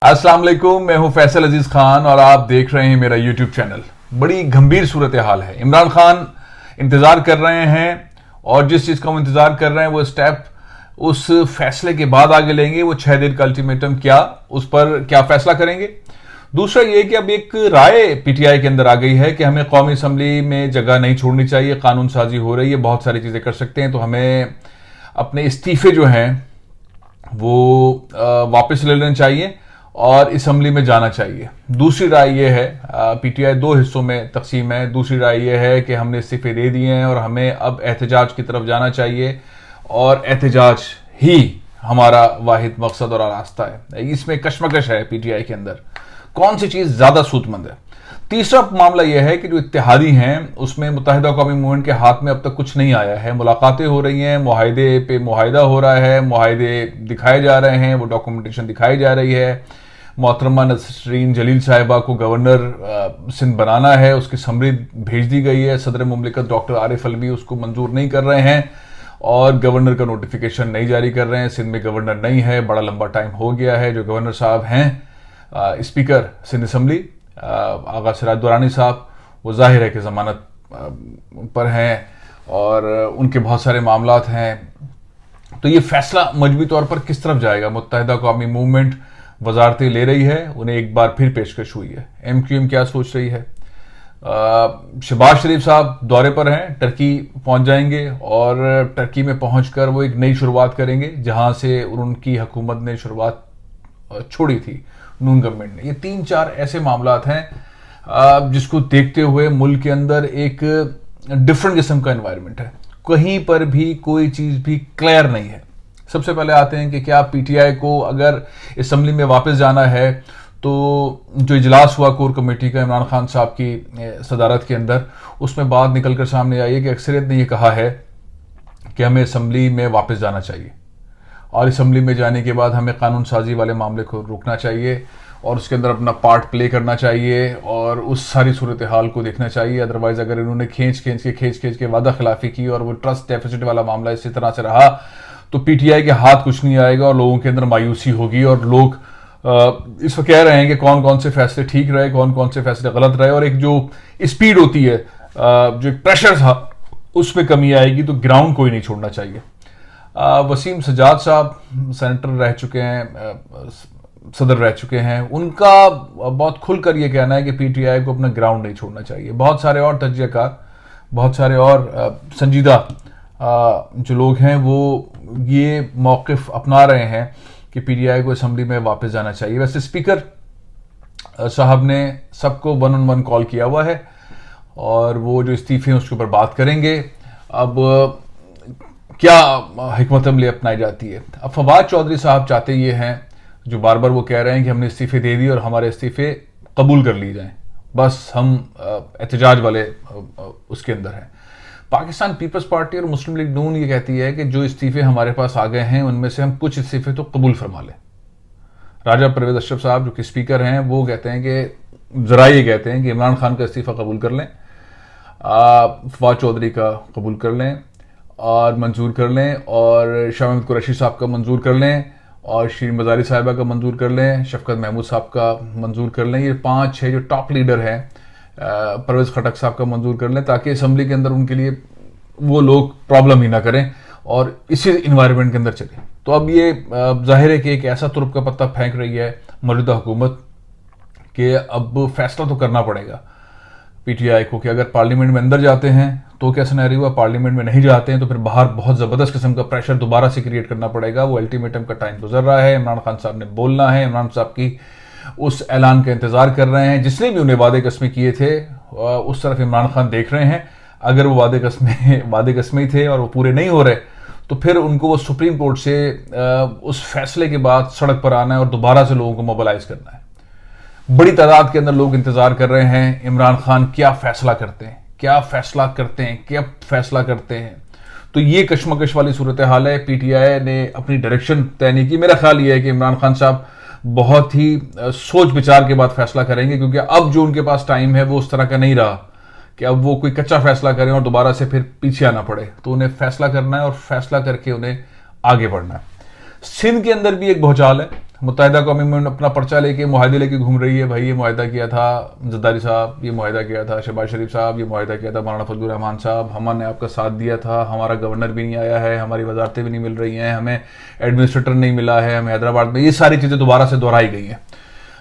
अस्सलाम वालेकुम, मैं हूं फैसल अजीज खान और आप देख रहे हैं मेरा यूट्यूब चैनल। बड़ी गंभीर सूरत हाल है। इमरान खान इंतजार कर रहे हैं और जिस चीज का वो इंतजार कर रहे हैं वो स्टेप उस फैसले के बाद आगे लेंगे। वो 6 दिन का अल्टीमेटम क्या, उस पर क्या फैसला करेंगे। दूसरा ये कि अब एक राय पीटीआई के अंदर आ गई है कि हमें कौमी असम्बली में जगह नहीं छोड़नी चाहिए, कानून साजी हो रही है, बहुत सारी चीजें कर सकते हैं, तो हमें अपने इस्तीफे जो हैं वो वापस ले लेने चाहिए और असम्बली में जाना चाहिए। दूसरी राय यह है, पीटीआई दो हिस्सों में तकसीम है। दूसरी राय यह है कि हमने इस्तीफे दे दिए हैं और हमें अब एहतजाज की तरफ जाना चाहिए और एहतजाज ही हमारा वाहिद मकसद और रास्ता है। इसमें कशमकश है पीटीआई के अंदर, कौन सी चीज ज्यादा सूतमंद है। तीसरा मामला यह है कि जो इत्तेहादी हैं उसमें मुत्तहिदा कौमी मूवमेंट के हाथ में अब तक कुछ नहीं आया है। मुलाकातें हो रही हैं, मुआहिदे पे मुआहिदा हो रहा है, मुआहिदे दिखाए जा रहे हैं, वो डॉक्यूमेंटेशन दिखाई जा रही है। मोहतरमा नसरीन जलील साहिबा को गवर्नर सिंध बनाना है, उसकी समरी भेज दी गई है। सदर मुमलिकत डॉक्टर आरिफ अलवी उसको मंजूर नहीं कर रहे हैं और गवर्नर का नोटिफिकेशन नहीं जारी कर रहे हैं। सिंध में गवर्नर नहीं है, बड़ा लंबा टाइम हो गया है। जो गवर्नर साहब हैं स्पीकर सिंध असम्बली आगा सिराज दुरानी साहब, वो जाहिर है कि जमानत पर हैं और उनके बहुत सारे मामलात हैं। तो ये फैसला मजबूरी तौर पर किस तरफ जाएगा। मुत्तहिदा कौमी मूवमेंट वजारतें ले रही है, उन्हें एक बार फिर पेशकश हुई है। एमक्यूएम क्या सोच रही है। शहबाज शरीफ साहब दौरे पर हैं, टर्की पहुंच जाएंगे और टर्की में पहुंचकर वो एक नई शुरुआत करेंगे जहां से उनकी हुकूमत ने शुरुआत छोड़ी थी, नून गवर्नमेंट ने। ये 3-4 ऐसे मामलात हैं जिसको देखते हुए मुल्क के अंदर एक डिफरेंट किस्म का एनवायरनमेंट है। कहीं पर भी कोई चीज भी क्लियर नहीं है। सबसे पहले आते हैं कि क्या पीटीआई को अगर असम्बली में वापस जाना है तो जो इजलास हुआ कोर कमेटी का इमरान खान साहब की सदारत के अंदर, उसमें बात निकल कर सामने आई है कि अक्सरियत ने यह कहा है कि हमें असम्बली में वापस जाना चाहिए और असम्बली में जाने के बाद हमें कानून साजी वाले मामले को रोकना चाहिए और उसके अंदर अपना पार्ट प्ले करना चाहिए और उस सारी सूरत हाल को देखना चाहिए। अदरवाइज अगर इन्होंने खींच के वादा खिलाफी की और वो ट्रस्ट डेफिसिट वाला मामला इसी तरह से रहा तो पीटीआई के हाथ कुछ नहीं आएगा और लोगों के अंदर मायूसी होगी और लोग इस वक्त कह रहे हैं कि कौन कौन से फैसले ठीक रहे, कौन कौन से फैसले गलत रहे और एक जो स्पीड होती है, जो एक प्रेशर था, उसमें कमी आएगी। तो ग्राउंड कोई नहीं छोड़ना चाहिए। वसीम सजाद साहब सेनेटर रह चुके हैं, सदर रह चुके हैं, उनका बहुत खुलकर यह कहना है कि पीटीआई को अपना ग्राउंड नहीं छोड़ना चाहिए। बहुत सारे और तज्जियाकार, बहुत सारे और संजीदा जो लोग हैं वो ये मौक़िफ़ अपना रहे हैं कि पीटीआई को असम्बली में वापस जाना चाहिए। वैसे स्पीकर साहब ने सबको 1-on-1 कॉल किया हुआ है और वो जो इस्तीफे हैं उसके ऊपर बात करेंगे। अब क्या हिकमत अमली अपनाई जाती है। अब फवाद चौधरी साहब चाहते ये हैं, जो बार बार वो कह रहे हैं कि हमने इस्तीफे दे दिए और हमारे इस्तीफे कबूल कर लिए जाएं, बस हम एहतजाज वाले उसके अंदर हैं। पाकिस्तान पीपल्स पार्टी और मुस्लिम लीग नून ये कहती है कि जो इस्तीफे हमारे पास आ गए हैं उनमें से हम कुछ इस्तीफे तो कबूल फरमा लें। राजा परवेज अशरफ साहब जो कि स्पीकर हैं वो कहते हैं कि जरा ये कहते हैं कि इमरान खान का इस्तीफा कबूल कर लें, फवाद चौधरी का कबूल कर लें और मंजूर कर लें और शाह महमूद कुरैशी साहब का मंजूर कर लें और शीरीन मज़ारी साहिबा का मंजूर कर लें, शफकत महमूद साहब का मंजूर कर लें। ये 5-6 जो टॉप लीडर हैं, परवेज खटक साहब का मंजूर कर लें ताकि असम्बली के अंदर उनके लिए वो लोग प्रॉब्लम ही ना करें और इसी इन्वायरमेंट के अंदर चले। तो अब ये जाहिर है कि एक ऐसा तुरुप का पत्ता फेंक रही है मौजूदा हुकूमत कि अब फैसला तो करना पड़ेगा पीटीआई को कि अगर पार्लियामेंट में अंदर जाते हैं तो क्या सिनेरियो हुआ, पार्लियामेंट में नहीं जाते हैं तो फिर बाहर बहुत ज़बरदस्त किस्म का प्रेशर दोबारा से क्रिएट करना पड़ेगा। वो अल्टीमेटम का टाइम गुजर रहा है, इमरान खान साहब ने बोलना है, इमरान साहब की उस ऐलान का इंतजार कर रहे हैं। जिसने भी उन्हें वादे कस्में किए थे उस तरफ इमरान खान देख रहे हैं। अगर वो वादे कस्में ही थे और वो पूरे नहीं हो रहे तो फिर उनको वो सुप्रीम कोर्ट से उस फैसले के बाद सड़क पर आना है और दोबारा से लोगों को मोबिलाइज करना है। बड़ी तादाद के अंदर लोग इंतजार कर रहे हैं इमरान खान क्या फैसला करते हैं, क्या फैसला करते हैं। तो ये कशमकश वाली सूरत हाल है। पीटीआई ने अपनी डायरेक्शन तय नहीं की। मेरा ख्याल ये है कि इमरान खान साहब बहुत ही सोच विचार के बाद फैसला करेंगे क्योंकि अब जो उनके पास टाइम है वो उस तरह का नहीं रहा कि अब वो कोई कच्चा फैसला करें और दोबारा से फिर पीछे आना पड़े। तो उन्हें फैसला करना है और फैसला करके उन्हें आगे बढ़ना है। सिंध के अंदर भी एक भूचाल है। मुत्तहिदा कौमी में अपना पर्चा लेके मुआहदे लेके घूम रही है, भाई ये मुआहदा किया था जरदारी साहब, ये मुआहदा किया था शहबाज शरीफ साहब, ये मुआहदा किया था मौलाना फजलुर रहमान साहब, हमने आपका साथ दिया था, हमारा गवर्नर भी नहीं आया है, हमारी वजारतें भी नहीं मिल रही हैं, हमें एडमिनिस्ट्रेटर नहीं मिला है, हमें हैदराबाद में, ये सारी चीज़ें दोबारा से दोहराई गई हैं।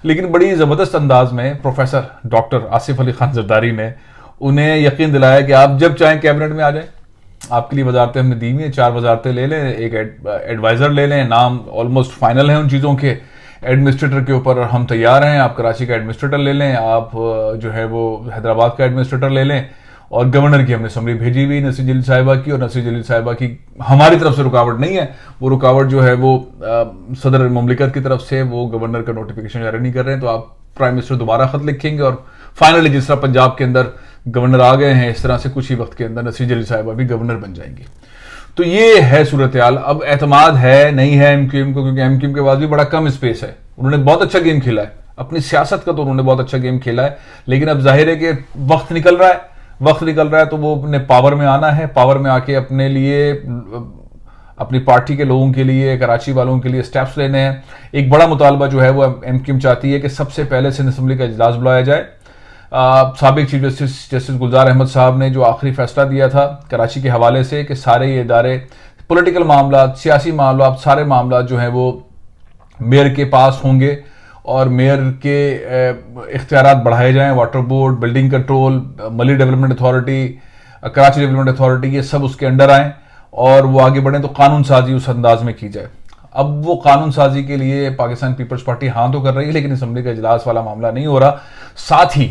लेकिन बड़ी ज़बरदस्त अंदाज में प्रोफेसर डॉक्टर आसिफ अली खान जरदारी ने उन्हें यकीन दिलाया कि आप जब चाहें कैबिनेट में आ जाएं, आपके लिए वजारतें हमने दी हुई हैं, 4 वजारतें ले लें, एक एडवाइज़र ले लें, नाम ऑलमोस्ट फाइनल है उन चीज़ों के, एडमिनिस्ट्रेटर के ऊपर हम तैयार हैं, आप कराची का एडमिनिस्ट्रेटर ले लें, आप जो है वो हैदराबाद का एडमिनिस्ट्रेटर ले लें, और गवर्नर की हमने समरी भेजी हुई नसीर जलील साहिबा की, और नसीर जलील साहिबा की हमारी तरफ से रुकावट नहीं है, वो रुकावट जो है वो सदर मुमलिकत की तरफ से, वो गवर्नर का नोटिफिकेशन जारी नहीं कर रहे हैं, तो आप प्राइम मिनिस्टर दोबारा खत लिखेंगे और फाइनली जिस तरह पंजाब के अंदर गवर्नर आ गए हैं, इस तरह से कुछ ही वक्त के अंदर नसीर जलील साहिबा भी गवर्नर बन जाएंगी। तो ये है सूरत हाल। अब एतमाद है नहीं है एमक्यूएम को, क्योंकि एमक्यूएम के पास भी बड़ा कम स्पेस है। उन्होंने बहुत अच्छा गेम खेला है, अपनी सियासत का तो उन्होंने बहुत अच्छा गेम खेला है, लेकिन अब जाहिर है कि वक्त निकल रहा है, तो वो अपने पावर में आना है, पावर में आके अपने लिए, अपनी पार्टी के लोगों के लिए, कराची वालों के लिए स्टेप्स लेने हैं। एक बड़ा मुतालबा जो है वो एमक्यूएम चाहती है कि सबसे पहले सिंध असम्बली का इजलास बुलाया जाए। साबिक चीफ जस्टिस गुलजार अहमद साहब ने जो आखिरी फैसला दिया था कराची के हवाले से कि सारे ये इदारे, पॉलिटिकल मामला, सियासी मामला, सारे मामला जो हैं वो मेयर के पास होंगे और मेयर के इख्तियारात बढ़ाए जाएं, वाटर बोर्ड, बिल्डिंग कंट्रोल, मली development authority, Karachi development authority, ये सब उसके अंडर आएँ और वो आगे बढ़ें, तो कानून साजी उस अंदाज में की जाए। अब वो कानून साजी के लिए पाकिस्तान पीपल्स पार्टी हाँ तो कर रही है, लेकिन असम्बली का इजलास वाला मामला नहीं हो रहा। साथ ही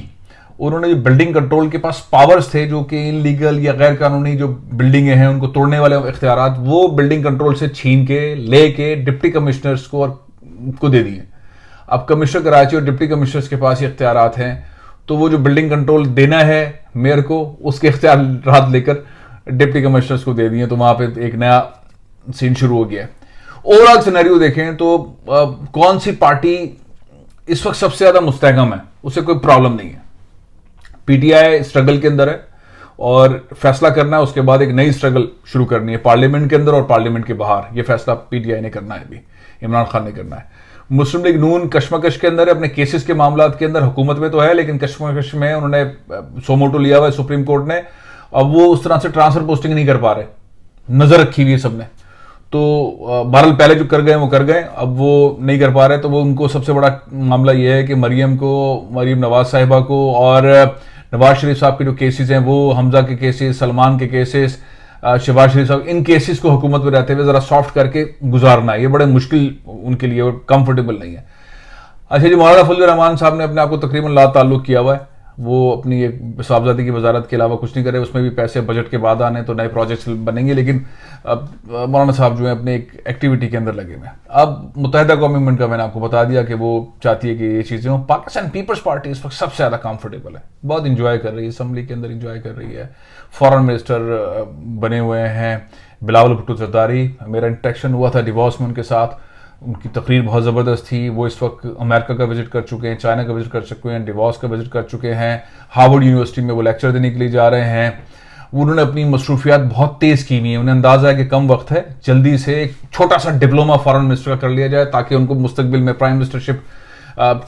उन्होंने जो बिल्डिंग कंट्रोल के पास पावर्स थे, जो कि इनलीगल या गैर कानूनी जो बिल्डिंगें हैं उनको तोड़ने वाले इख्तियारात, वो बिल्डिंग कंट्रोल से छीन के लेके डिप्टी कमिश्नर्स को दे दिए। अब कमिश्नर कराची और डिप्टी कमिश्नर्स के पास ये इख्तियारात हैं, तो वो जो बिल्डिंग कंट्रोल देना है मेयर को, उसके इख्तियारात लेकर डिप्टी कमिश्नर्स को दे दिए, तो वहां पे एक नया सीन शुरू हो गया। ओवरऑल सिनेरियो देखें तो कौन सी पार्टी इस वक्त सबसे ज्यादा मुस्तहकम है, उसे कोई प्रॉब्लम नहीं है। पीटीआई स्ट्रगल के अंदर है और फैसला करना है, उसके बाद एक नई स्ट्रगल शुरू करनी है पार्लियामेंट के अंदर और पार्लियामेंट के बाहर। यह फैसला पीटीआई ने करना है, अभी इमरान खान ने करना है। मुस्लिम लीग नून कशमकश के अंदर है, अपने केसेस के मामला के अंदर हुकूमत में तो है, लेकिन कशमकश में उन्होंने सोमोटो लिया हुआ है सुप्रीम कोर्ट ने। अब वो उस तरह से ट्रांसफर पोस्टिंग नहीं कर पा रहे, नजर रखी हुई है सबने, तो बहरहाल पहले जो कर गए वो कर गए, अब वो नहीं कर पा रहे। तो वो उनको सबसे बड़ा मामला ये है कि मरीम नवाज साहिबा को और नवाज शरीफ साहब के जो केसेस हैं, वो हमजा के केसेस, सलमान के केसेस, शहबाज शरीफ साहब, इन केसेस को हुकूमत में रहते हुए जरा सॉफ्ट करके गुजारना है। ये बड़े मुश्किल उनके लिए, कंफर्टेबल नहीं है। अच्छा जी, मौलाना फजलुर रहमान साहब ने अपने आप को तकरीबन ला ताल्लुक किया हुआ है, वो अपनी एक साहबजादी की वजारत के अलावा कुछ नहीं करे, उसमें भी पैसे बजट के बाद आने तो नए प्रोजेक्ट्स बनेंगे, लेकिन अब मौलाना साहब जो है अपने एक एक्टिविटी के अंदर लगे हुए हैं। अब मुत्तहिदा कौमी मूवमेंट का मैंने आपको बता दिया कि वो चाहती है कि ये चीज़ें हों। पाकिस्तान पीपल्स पार्टी इस वक्त सबसे ज़्यादा कंफर्टेबल है, बहुत इंजॉय कर रही है, असम्बली के अंदर इंजॉय कर रही है। फॉरेन मिनिस्टर बने हुए हैं बिलावल भुट्टो जरदारी, मेरा इंटरेक्शन हुआ था डिवोर्स में उनके साथ, उनकी तकरीर बहुत ज़बरदस्त थी। वो इस वक्त अमेरिका का विजिट कर चुके हैं, चाइना का विजिट कर चुके हैं, डिवोर्स का विजिट कर चुके हैं, हार्वर्ड यूनिवर्सिटी में वो लेक्चर देने के लिए जा रहे हैं। उन्होंने अपनी मसरूफियात बहुत तेज़ की हुई हैं, उन्हें अंदाज़ा है कि कम वक्त है, जल्दी से एक छोटा सा डिप्लोमा फॉरेन मिनिस्टर का कर लिया जाए, ताकि उनको मुस्तकबिल में प्राइम मिनिस्टरशिप,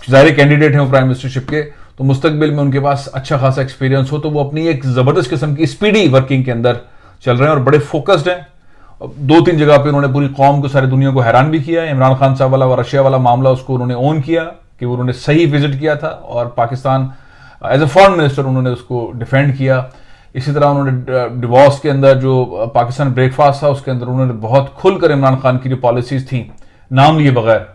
ज़ाहिर कैंडिडेट हैं वो प्राइम मिनिस्टरशिप के, तो मुस्तकबिल में उनके पास अच्छा खासा एक्सपीरियंस हो, तो वो अपनी एक ज़बरदस्त किस्म की स्पीडी वर्किंग के अंदर चल रहे हैं और बड़े फोकस्ड हैं। 2-3 जगह पे उन्होंने पूरी कौम को, सारी दुनिया को हैरान भी किया है। इमरान खान साहब वाला और रशिया वाला मामला, उसको उन्होंने ओन किया कि उन्होंने सही विजिट किया था और Pakistan as a foreign minister उन्होंने उसको डिफेंड किया। इसी तरह उन्होंने डिवोर्स के अंदर जो पाकिस्तान ब्रेकफास्ट था, उसके अंदर उन्होंने बहुत खुलकर इमरान खान की जो पॉलिसीज थी नाम लिए बगैर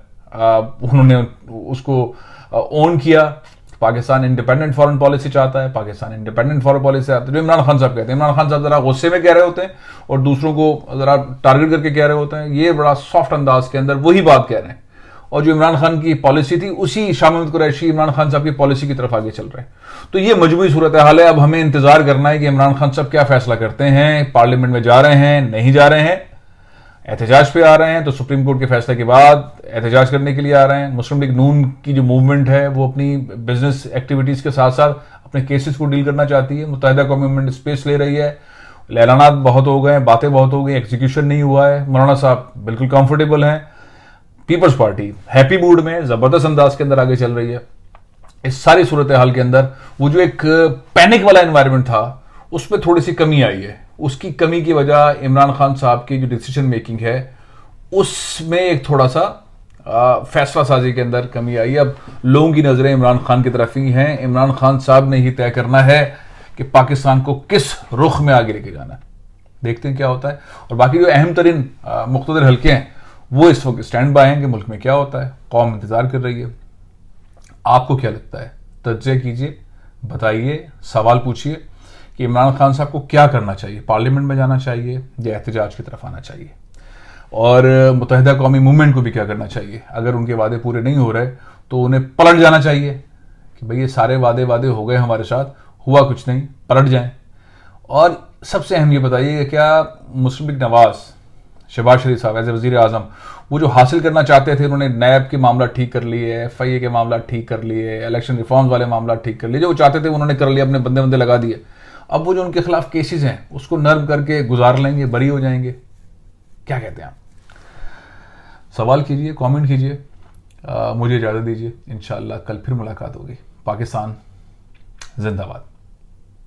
उन्होंने उसको ओन किया। पाकिस्तान इंडिपेंडेंट फॉरेन पॉलिसी चाहता है, पाकिस्तान इंडिपेंडेंट फॉरेन पॉलिसी चाहता है, जो इमरान खान साहब कहते हैं। इमरान खान साहब जरा गुस्से में कह रहे होते हैं और दूसरों को जरा टारगेट करके कह रहे होते हैं, ये बड़ा सॉफ्ट अंदाज के अंदर वही बात कह रहे हैं। और जो इमरान खान की पॉलिसी थी, उसी शाह महमूद कुरैशी इमरान खान साहब की पॉलिसी की तरफ आगे चल रहे हैं। तो ये मजबूरी सूरत हाल है। अब हमें इंतजार करना है कि इमरान खान साहब क्या फैसला करते हैं, पार्लियामेंट में जा रहे हैं, नहीं जा रहे हैं, एहतजाज पे आ रहे हैं, तो सुप्रीम कोर्ट के फैसले के बाद एहतजाज करने के लिए आ रहे हैं। मुस्लिम लीग नून की जो मूवमेंट है वो अपनी बिजनेस एक्टिविटीज के साथ साथ अपने केसेस को डील करना चाहती है। मुत्तहिदा कौमी मूवमेंट स्पेस ले रही है, ऐलानात बहुत हो गए, बातें बहुत हो गई, एग्जीक्यूशन नहीं हुआ है। मौलाना साहब बिल्कुल कंफर्टेबल हैं, पीपल्स पार्टी हैप्पी मूड में जबरदस्त अंदाज के अंदर आगे चल रही है। इस सारी सूरत हाल के अंदर वो जो एक पैनिक वाला एनवायरनमेंट था उसमें थोड़ी सी कमी आई है। उसकी कमी की वजह इमरान खान साहब की जो डिसीजन मेकिंग है उसमें एक थोड़ा सा फैसला साजी के अंदर कमी आई। अब लोगों की नजरें इमरान खान की तरफ ही हैं। इमरान खान साहब ने ही तय करना है कि पाकिस्तान को किस रुख में आगे लेके जाना है। देखते हैं क्या होता है। और बाकी जो अहम तरीन मुख्तलिफ हल्के हैं वो इस वक्त स्टैंड बाय हैं कि मुल्क में क्या होता है। कौम इंतजार कर रही है। आपको क्या लगता है? तज्ज़िया कीजिए, बताइए, सवाल पूछिए कि इमरान खान साहब को क्या करना चाहिए। पार्लियामेंट में जाना चाहिए या एहतजाज की तरफ आना चाहिए? और मुत्तहिदा कौमी मूवमेंट को भी क्या करना चाहिए? अगर उनके वादे पूरे नहीं हो रहे तो उन्हें पलट जाना चाहिए कि भाई ये सारे वादे हो गए हमारे साथ, हुआ कुछ नहीं, पलट जाएं। और सबसे अहम ये बताइए कि क्या मुशर्रफ नवाज, शहबाज शरीफ साहब एज ए वज़ीर आज़म, वो जो हासिल करना चाहते थे, उन्होंने नैब के मामला ठीक कर लिए, FIA के मामला ठीक कर लिए, इलेक्शन रिफॉर्म्स वाले मामला ठीक कर लिए, जो वो चाहते थे उन्होंने कर लिया, अपने बंदे बंदे लगा दिए। अब वो जो उनके खिलाफ केसेस हैं उसको नर्म करके गुजार लेंगे, बरी हो जाएंगे। क्या कहते हैं आप? सवाल कीजिए, कमेंट कीजिए। मुझे इजाज़त दीजिए। इंशाअल्लाह कल फिर मुलाकात होगी। पाकिस्तान जिंदाबाद।